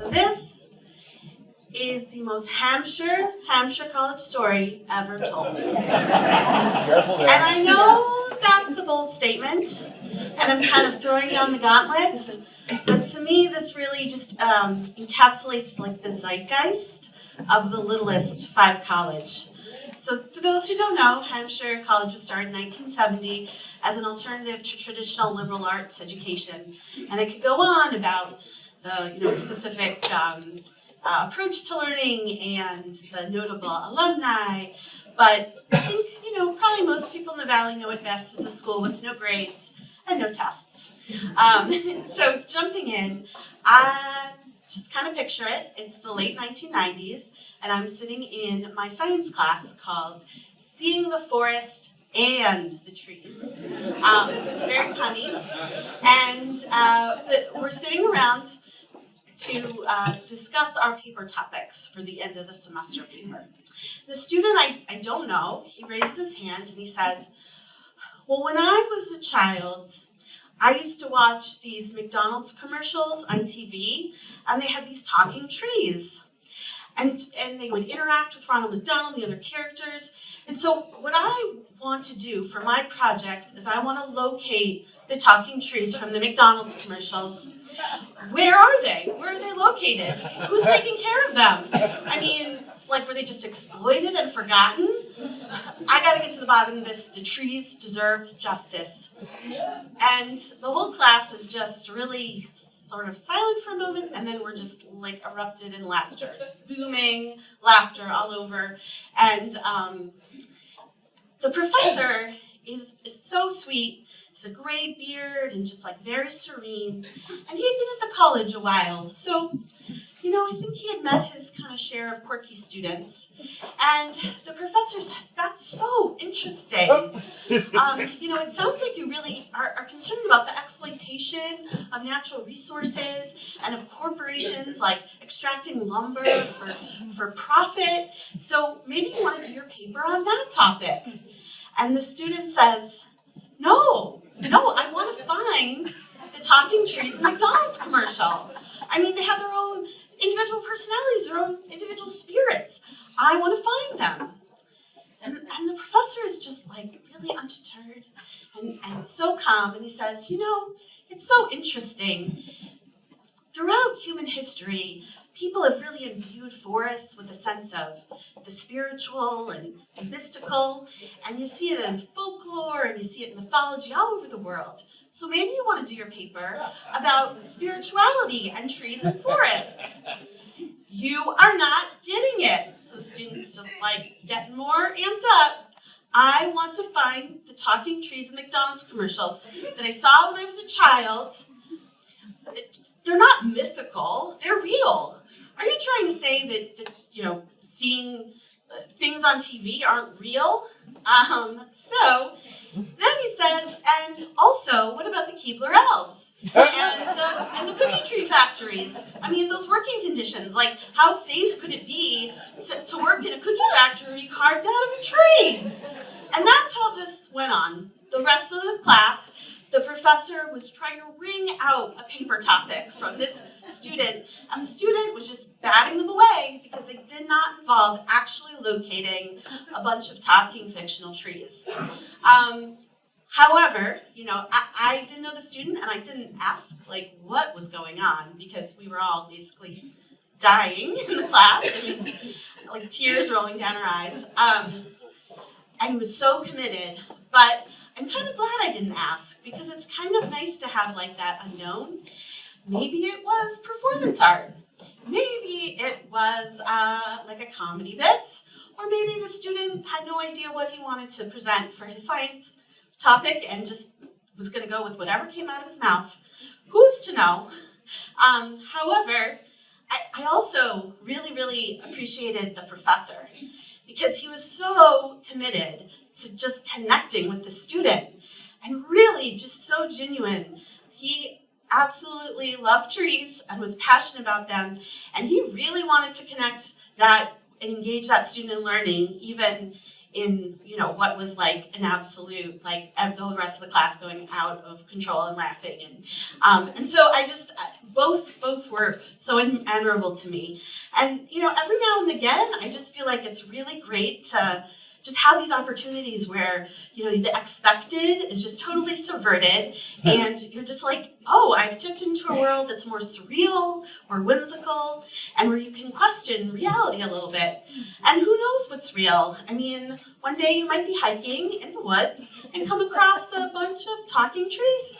This is the most Hampshire College story ever told. Careful there. And I know that's a bold statement, and I'm kind of throwing down the gauntlet, but to me this really just encapsulates like the zeitgeist of the littlest 5 college. So for those who don't know, Hampshire College was started in 1970 as an alternative to traditional liberal arts education, and it could go on about the specific approach to learning and the notable alumni, but I think probably most people in the Valley know it best as a school with no grades and no tests. So jumping in, I just kind of picture it. It's the late 1990s, and I'm sitting in my science class called Seeing the Forest and the Trees. It's very punny, and we're sitting around to discuss our paper topics for the end of the semester paper. The student I don't know, he raises his hand and he says, well, when I was a child, I used to watch these McDonald's commercials on TV, and they had these talking trees. And they would interact with Ronald McDonald, the other characters. And so what I want to do for my project is I want to locate the talking trees from the McDonald's commercials. Where are they? Where are they located? Who's taking care of them? I mean, like, were they just exploited and forgotten? I gotta get to the bottom of this. The trees deserve justice. And the whole class is just really sort of silent for a moment, and then we're just like erupted in laughter, just booming laughter all over. And the professor is so sweet. He's a gray beard and just like very serene. And he had been at the college a while, so I think he had met his kind of share of quirky students. And the professor says, that's so interesting. It sounds like you really are concerned about the exploitation of natural resources and of corporations like extracting lumber for profit. So maybe you want to do your paper on that topic. And the student says, no, I want to find the talking trees in the McDonald's commercial. I mean, they have their own individual personalities, their own individual spirits. I want to find them. And the professor is just like really undeterred and so calm. And he says, it's so interesting. Throughout human history, people have really imbued forests with a sense of the spiritual and mystical. And you see it in folklore and you see it in mythology all over the world. So maybe you want to do your paper about spirituality and trees and forests. You are not getting it. So the students just like getting more amped up. I want to find the talking trees in McDonald's commercials that I saw when I was a child. They're not mythical, they're real. Are you trying to say that seeing things on TV aren't real? So then he says, and also, what about the Keebler elves and the cookie tree factories? I mean, those working conditions, like how safe could it be to work in a cookie factory carved out of a tree? And that's how this went on. The rest of the class, the professor was trying to wring out a paper topic from this student, and the student was just batting them away because they did not involve actually locating a bunch of talking fictional trees. However, I didn't know the student, and I didn't ask what was going on because we were all basically dying in the class. I mean, like tears rolling down our eyes. And he was so committed, but I'm kind of glad I didn't ask because it's kind of nice to have like that unknown. Maybe it was performance art. Maybe it was like a comedy bit, or maybe the student had no idea what he wanted to present for his science topic and just was going to go with whatever came out of his mouth. Who's to know? However, I also really, really appreciated the professor because he was so committed to just connecting with the student and really just so genuine. He absolutely loved trees and was passionate about them, and he really wanted to connect that and engage that student in learning, even in, you know, what was like an absolute, like the rest of the class going out of control and laughing. And so I just, both were so admirable to me. And, you know, every now and again, I just feel like it's really great to just have these opportunities where, you know, the expected is just totally subverted and you're just like, oh, I've tipped into a world that's more surreal or whimsical and where you can question reality a little bit. And who knows what's real? I mean, one day you might be hiking in the woods and come across a bunch of talking trees.